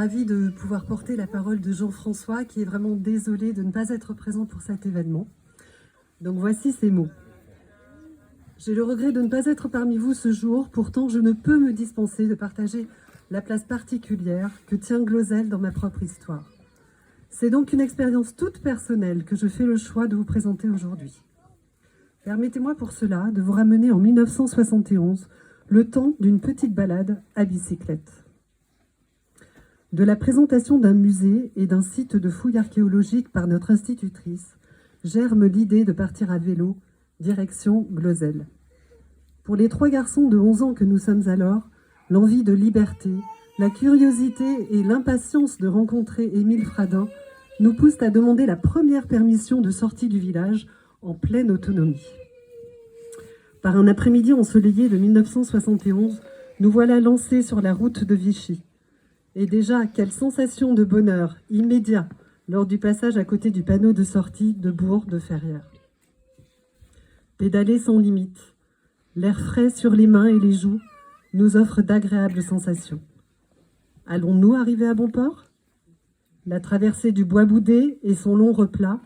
Ravie de pouvoir porter la parole de Jean-François, qui est vraiment désolé de ne pas être présent pour cet événement. Donc voici ces mots. J'ai le regret de ne pas être parmi vous ce jour, pourtant je ne peux me dispenser de partager la place particulière que tient Glozelle dans ma propre histoire. C'est donc une expérience toute personnelle que je fais le choix de vous présenter aujourd'hui. Permettez-moi pour cela de vous ramener en 1971, le temps d'une petite balade à bicyclette. De la présentation d'un musée et d'un site de fouilles archéologiques par notre institutrice, germe l'idée de partir à vélo, direction Glozelle. Pour les 3 garçons de 11 ans que nous sommes alors, l'envie de liberté, la curiosité et l'impatience de rencontrer Émile Fradin nous poussent à demander la première permission de sortie du village en pleine autonomie. Par un après-midi ensoleillé de 1971, nous voilà lancés sur la route de Vichy. Et déjà, quelle sensation de bonheur immédiat lors du passage à côté du panneau de sortie de Bourg de Ferrières. Pédaler sans limite, l'air frais sur les mains et les joues nous offre d'agréables sensations. Allons-nous arriver à bon port? La traversée du Bois Boudé et son long replat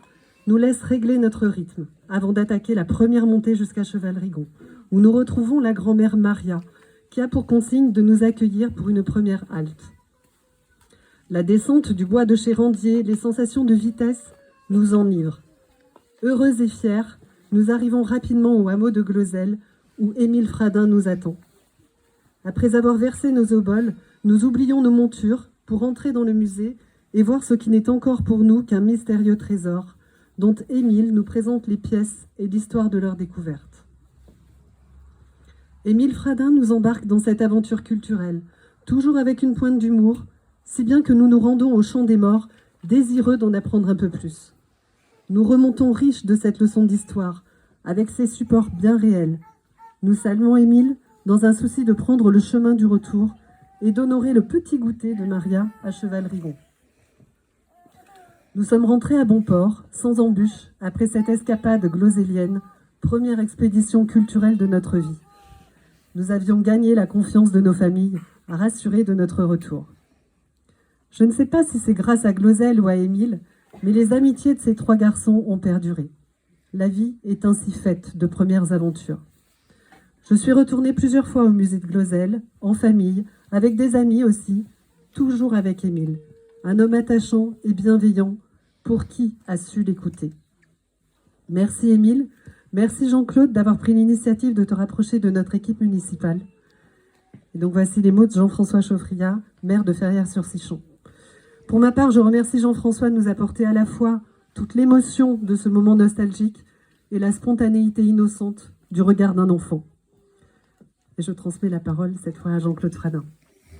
nous laissent régler notre rythme avant d'attaquer la première montée jusqu'à Cheval-Rigon, où nous retrouvons la grand-mère Maria, qui a pour consigne de nous accueillir pour une première halte. La descente du bois de Chérandier, les sensations de vitesse nous enivrent. Heureux et fiers, nous arrivons rapidement au hameau de Glozelle, où Émile Fradin nous attend. Après avoir versé nos oboles, nous oublions nos montures pour entrer dans le musée et voir ce qui n'est encore pour nous qu'un mystérieux trésor, dont Émile nous présente les pièces et l'histoire de leur découverte. Émile Fradin nous embarque dans cette aventure culturelle, toujours avec une pointe d'humour, si bien que nous nous rendons au Champ des Morts, désireux d'en apprendre un peu plus. Nous remontons riches de cette leçon d'histoire, avec ses supports bien réels. Nous saluons Émile dans un souci de prendre le chemin du retour et d'honorer le petit goûter de Maria à Cheval-Rigon. Nous sommes rentrés à bon port, sans embûche, après cette escapade glozélienne, première expédition culturelle de notre vie. Nous avions gagné la confiance de nos familles, rassurées de notre retour. Je ne sais pas si c'est grâce à Glozelle ou à Émile, mais les amitiés de ces 3 garçons ont perduré. La vie est ainsi faite de premières aventures. Je suis retournée plusieurs fois au musée de Glozelle, en famille, avec des amis aussi, toujours avec Émile, un homme attachant et bienveillant, pour qui a su l'écouter. Merci Émile, merci Jean-Claude d'avoir pris l'initiative de te rapprocher de notre équipe municipale. Et donc voici les mots de Jean-François Chaufriat, maire de Ferrières-sur-Sichon. Pour ma part, je remercie Jean-François de nous apporter à la fois toute l'émotion de ce moment nostalgique et la spontanéité innocente du regard d'un enfant. Et je transmets la parole cette fois à Jean-Claude Fradin.